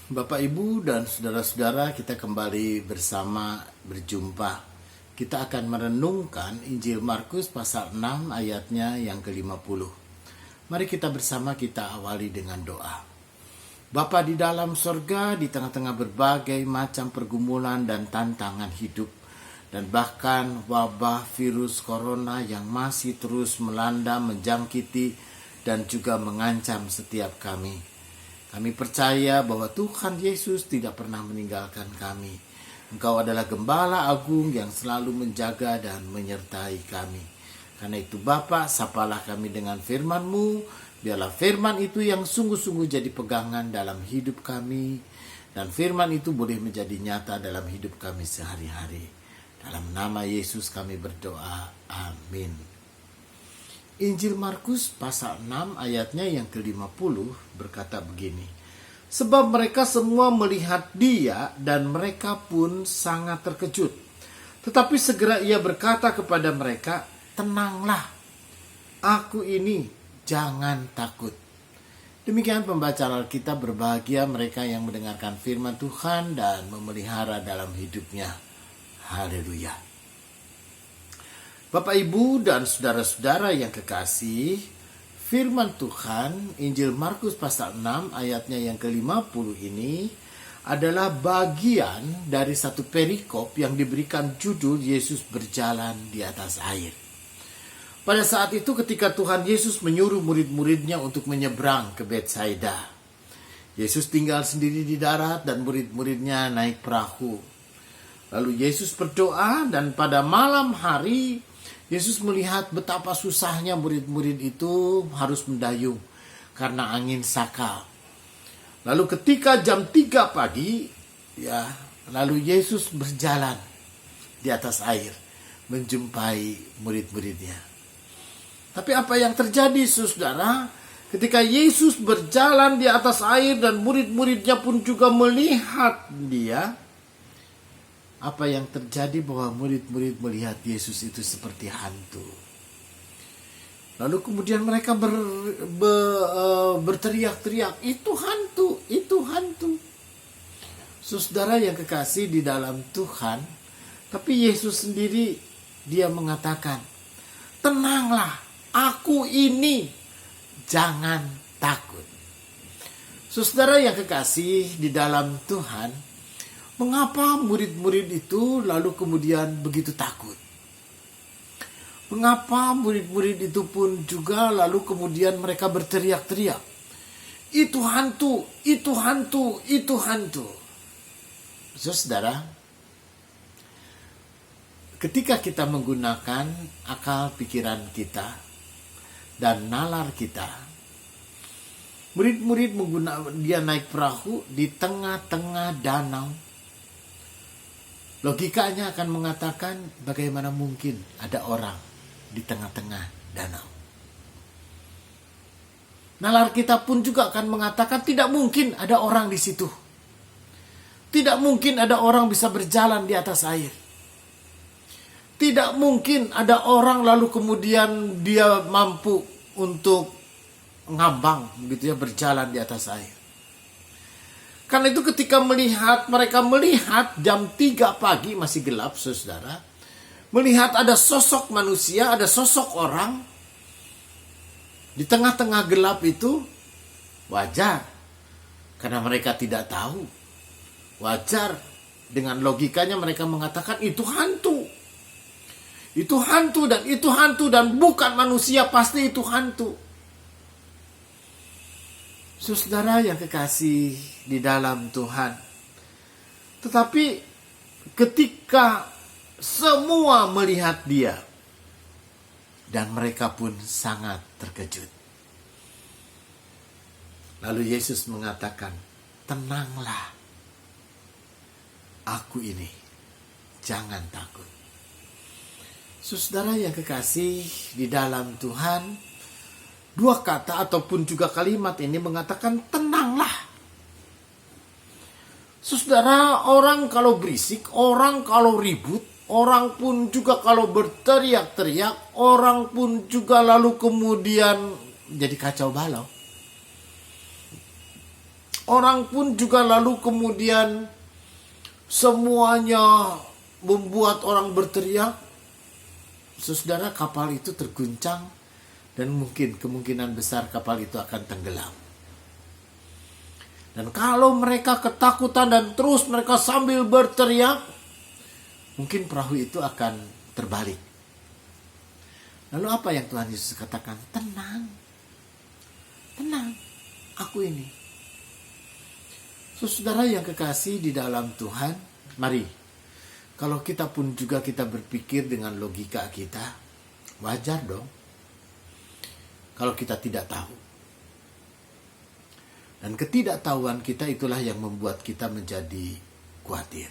Bapak, Ibu, dan saudara-saudara, kita kembali bersama berjumpa. Kita akan merenungkan Injil Markus pasal 6 ayatnya yang ke-50. Mari kita bersama kita awali dengan doa. Bapa di dalam sorga, di tengah-tengah berbagai macam pergumulan dan tantangan hidup, dan bahkan wabah virus corona yang masih terus melanda, menjangkiti, dan juga mengancam setiap kami. Kami percaya bahwa Tuhan Yesus tidak pernah meninggalkan kami. Engkau adalah Gembala Agung yang selalu menjaga dan menyertai kami. Karena itu Bapa, sapalah kami dengan firman-Mu. Biarlah firman itu yang sungguh-sungguh jadi pegangan dalam hidup kami. Dan firman itu boleh menjadi nyata dalam hidup kami sehari-hari. Dalam nama Yesus kami berdoa. Amin. Injil Markus pasal 6 ayatnya yang ke-50 berkata begini. Sebab mereka semua melihat dia dan mereka pun sangat terkejut. Tetapi segera ia berkata kepada mereka, tenanglah, aku ini, jangan takut. Demikian pembacaan Alkitab. Berbahagia mereka yang mendengarkan firman Tuhan dan memelihara dalam hidupnya. Haleluya. Bapak, Ibu, dan saudara-saudara yang kekasih, firman Tuhan Injil Markus pasal 6 ayatnya yang ke-50 ini adalah bagian dari satu perikop yang diberikan judul Yesus berjalan di atas air. Pada saat itu ketika Tuhan Yesus menyuruh murid-muridnya untuk menyeberang ke Betsaida. Yesus tinggal sendiri di darat dan murid-muridnya naik perahu. Lalu Yesus berdoa dan pada malam hari Yesus melihat betapa susahnya murid-murid itu harus mendayung karena angin sakal. Lalu ketika jam 3 pagi, lalu Yesus berjalan di atas air menjumpai murid-muridnya. Tapi apa yang terjadi, saudara? Ketika Yesus berjalan di atas air dan murid-muridnya pun juga melihat dia, apa yang terjadi bahwa murid-murid melihat Yesus itu seperti hantu. Lalu kemudian mereka berteriak-teriak, itu hantu, itu hantu. Saudara yang kekasih di dalam Tuhan, tapi Yesus sendiri dia mengatakan, tenanglah, aku ini, jangan takut. Saudara yang kekasih di dalam Tuhan, mengapa murid-murid itu lalu kemudian begitu takut? Mengapa murid-murid itu pun juga lalu kemudian mereka berteriak-teriak? Itu hantu, itu hantu, itu hantu. Saudara, ketika kita menggunakan akal pikiran kita dan nalar kita, murid-murid dia naik perahu di tengah-tengah danau. Logikanya akan mengatakan bagaimana mungkin ada orang di tengah-tengah danau. Nalar kita pun juga akan mengatakan tidak mungkin ada orang di situ. Tidak mungkin ada orang bisa berjalan di atas air. Tidak mungkin ada orang lalu kemudian dia mampu untuk ngambang begitu ya, berjalan di atas air. Karena itu ketika mereka melihat jam 3 pagi masih gelap, saudara. Melihat ada sosok manusia, ada sosok orang. Di tengah-tengah gelap itu wajar. Karena mereka tidak tahu. Wajar. Dengan logikanya mereka mengatakan itu hantu. Itu hantu dan itu hantu dan bukan manusia, pasti itu hantu. Saudara yang kekasih di dalam Tuhan. Tetapi ketika semua melihat dia dan mereka pun sangat terkejut. Lalu Yesus mengatakan, tenanglah, aku ini, jangan takut. Saudara yang kekasih di dalam Tuhan, dua kata ataupun juga kalimat ini mengatakan tenanglah. Saudara, orang kalau berisik, orang kalau ribut, orang pun juga kalau berteriak-teriak, orang pun juga lalu kemudian jadi kacau balau. orang pun juga lalu kemudian semuanya membuat orang berteriak. Saudara, kapal itu terguncang dan mungkin kemungkinan besar kapal itu akan tenggelam. Dan kalau mereka ketakutan dan terus mereka sambil berteriak, mungkin perahu itu akan terbalik. Lalu apa yang Tuhan Yesus katakan? Tenang, tenang, aku ini. Saudara yang kekasih di dalam Tuhan, mari, kalau kita pun juga kita berpikir dengan logika kita, wajar dong kalau kita tidak tahu. Dan ketidaktahuan kita itulah yang membuat kita menjadi khawatir.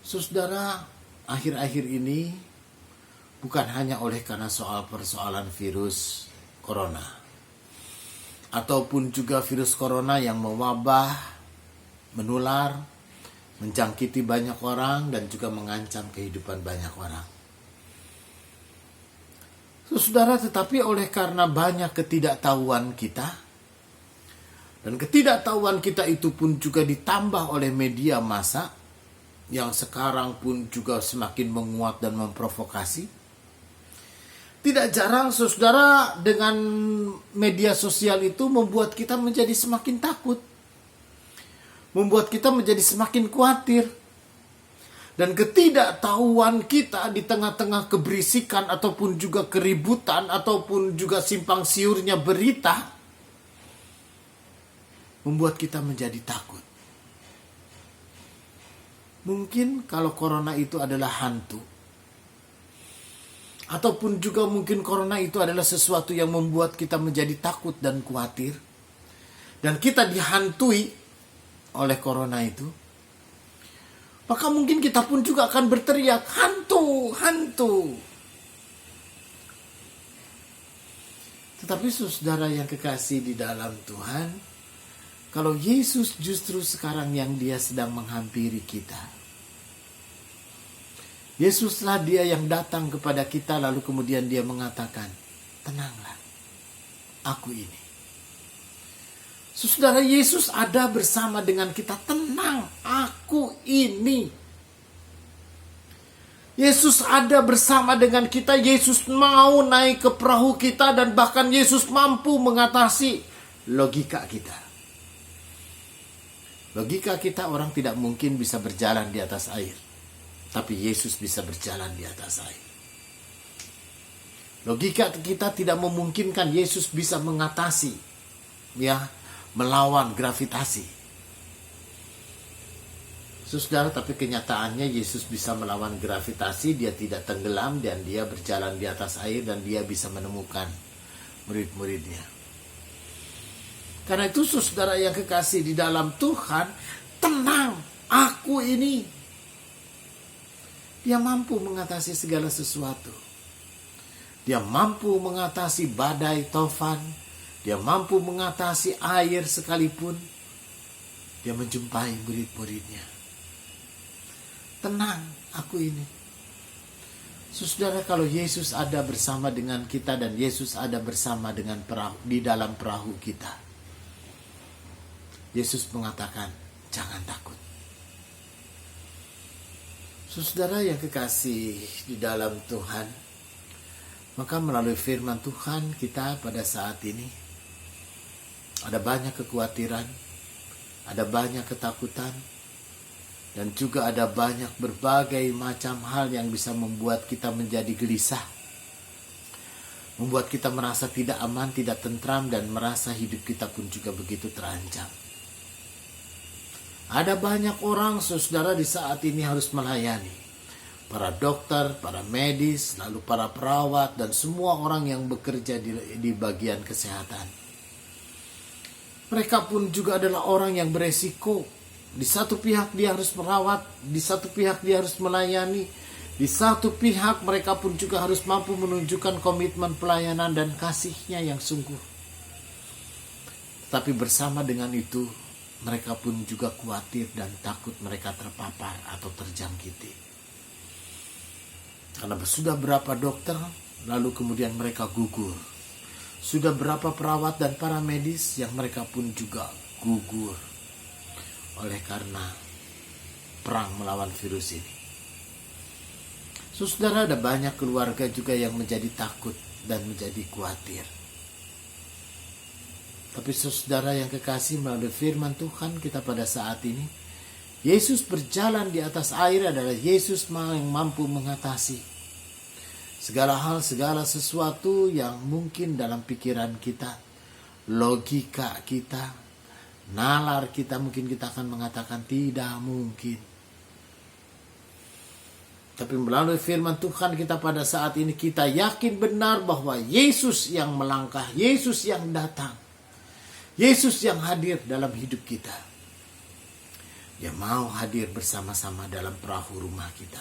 Saudara, akhir-akhir ini bukan hanya oleh karena soal persoalan virus corona, ataupun juga virus corona yang mewabah, menular, menjangkiti banyak orang dan juga mengancam kehidupan banyak orang. Saudara, tetapi oleh karena banyak ketidaktahuan kita, dan ketidaktahuan kita itu pun juga ditambah oleh media massa yang sekarang pun juga semakin menguat dan memprovokasi. Tidak jarang saudara, dengan media sosial itu membuat kita menjadi semakin takut. Membuat kita menjadi semakin khawatir. Dan ketidaktahuan kita di tengah-tengah keberisikan ataupun juga keributan ataupun juga simpang siurnya berita membuat kita menjadi takut. Mungkin kalau corona itu adalah hantu, ataupun juga mungkin corona itu adalah sesuatu yang membuat kita menjadi takut dan khawatir, dan kita dihantui oleh corona itu, maka mungkin kita pun juga akan berteriak, hantu, hantu. Tetapi saudara yang kekasih di dalam Tuhan, kalau Yesus justru sekarang yang dia sedang menghampiri kita. Yesuslah dia yang datang kepada kita lalu kemudian dia mengatakan, tenanglah, aku ini. Saudara, Yesus ada bersama dengan kita, tenang, aku ini. Yesus ada bersama dengan kita, Yesus mau naik ke perahu kita dan bahkan Yesus mampu mengatasi logika kita. Logika kita, orang tidak mungkin bisa berjalan di atas air. Tapi Yesus bisa berjalan di atas air. Logika kita tidak memungkinkan Yesus bisa mengatasi, melawan gravitasi. Saudara, tapi kenyataannya Yesus bisa melawan gravitasi, dia tidak tenggelam dan dia berjalan di atas air dan dia bisa menemukan murid-muridnya. Karena itu saudara yang kekasih di dalam Tuhan, tenang, aku ini. Dia mampu mengatasi segala sesuatu. Dia mampu mengatasi badai tofan. Dia mampu mengatasi air sekalipun. Dia menjumpai murid-muridnya. Tenang, aku ini. Saudara, kalau Yesus ada bersama dengan kita dan Yesus ada bersama dengan perahu, di dalam perahu kita, Yesus mengatakan, jangan takut. Saudara yang kekasih di dalam Tuhan, maka melalui firman Tuhan kita pada saat ini, ada banyak kekhawatiran, ada banyak ketakutan, dan juga ada banyak berbagai macam hal yang bisa membuat kita menjadi gelisah, membuat kita merasa tidak aman, tidak tentram, dan merasa hidup kita pun juga begitu terancam. Ada banyak orang, saudara, di saat ini harus melayani. Para dokter, para medis, lalu para perawat, dan semua orang yang bekerja di bagian kesehatan. Mereka pun juga adalah orang yang beresiko. Di satu pihak dia harus merawat, di satu pihak dia harus melayani, di satu pihak mereka pun juga harus mampu menunjukkan komitmen pelayanan dan kasihnya yang sungguh. Tapi bersama dengan itu, mereka pun juga khawatir dan takut mereka terpapar atau terjangkiti. Karena sudah berapa dokter, lalu kemudian mereka gugur. Sudah berapa perawat dan para medis yang mereka pun juga gugur oleh karena perang melawan virus ini. Saudara, ada banyak keluarga juga yang menjadi takut dan menjadi khawatir. Tapi saudara yang kekasih, melalui firman Tuhan kita pada saat ini, Yesus berjalan di atas air adalah Yesus yang mampu mengatasi segala hal, segala sesuatu yang mungkin dalam pikiran kita, logika kita, nalar kita, mungkin kita akan mengatakan tidak mungkin. Tapi melalui firman Tuhan kita pada saat ini, kita yakin benar bahwa Yesus yang melangkah, Yesus yang datang, Yesus yang hadir dalam hidup kita. Dia mau hadir bersama-sama dalam perahu rumah kita.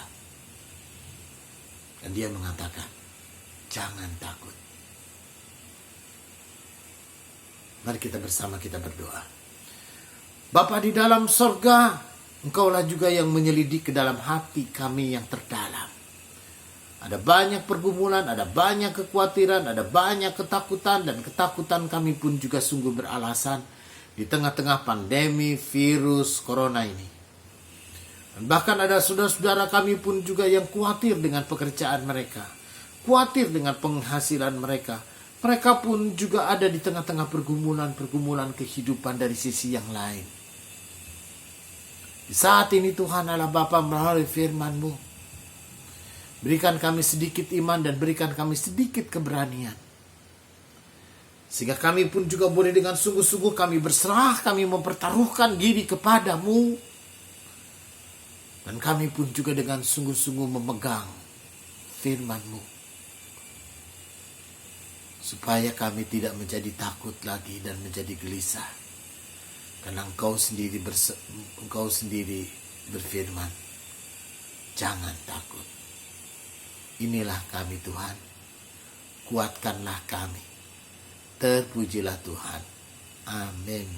Dan dia mengatakan, jangan takut. Mari kita bersama kita berdoa. Bapa di dalam sorga, Engkaulah juga yang menyelidik ke dalam hati kami yang terdalam. Ada banyak pergumulan, ada banyak kekhawatiran, ada banyak ketakutan, dan ketakutan kami pun juga sungguh beralasan di tengah-tengah pandemi virus corona ini. Dan bahkan ada saudara-saudara kami pun juga yang khawatir dengan pekerjaan mereka, khawatir dengan penghasilan mereka. Mereka pun juga ada di tengah-tengah pergumulan kehidupan dari sisi yang lain. Di saat ini Tuhan Allah Bapa, melalui firman-Mu, berikan kami sedikit iman dan berikan kami sedikit keberanian. Sehingga kami pun juga boleh dengan sungguh-sungguh kami berserah, kami mempertaruhkan diri kepada-Mu. Dan kami pun juga dengan sungguh-sungguh memegang firman-Mu. Supaya kami tidak menjadi takut lagi dan menjadi gelisah. Karena Engkau sendiri berfirman, jangan takut. Inilah kami Tuhan, kuatkanlah kami. Terpujilah Tuhan. Amin.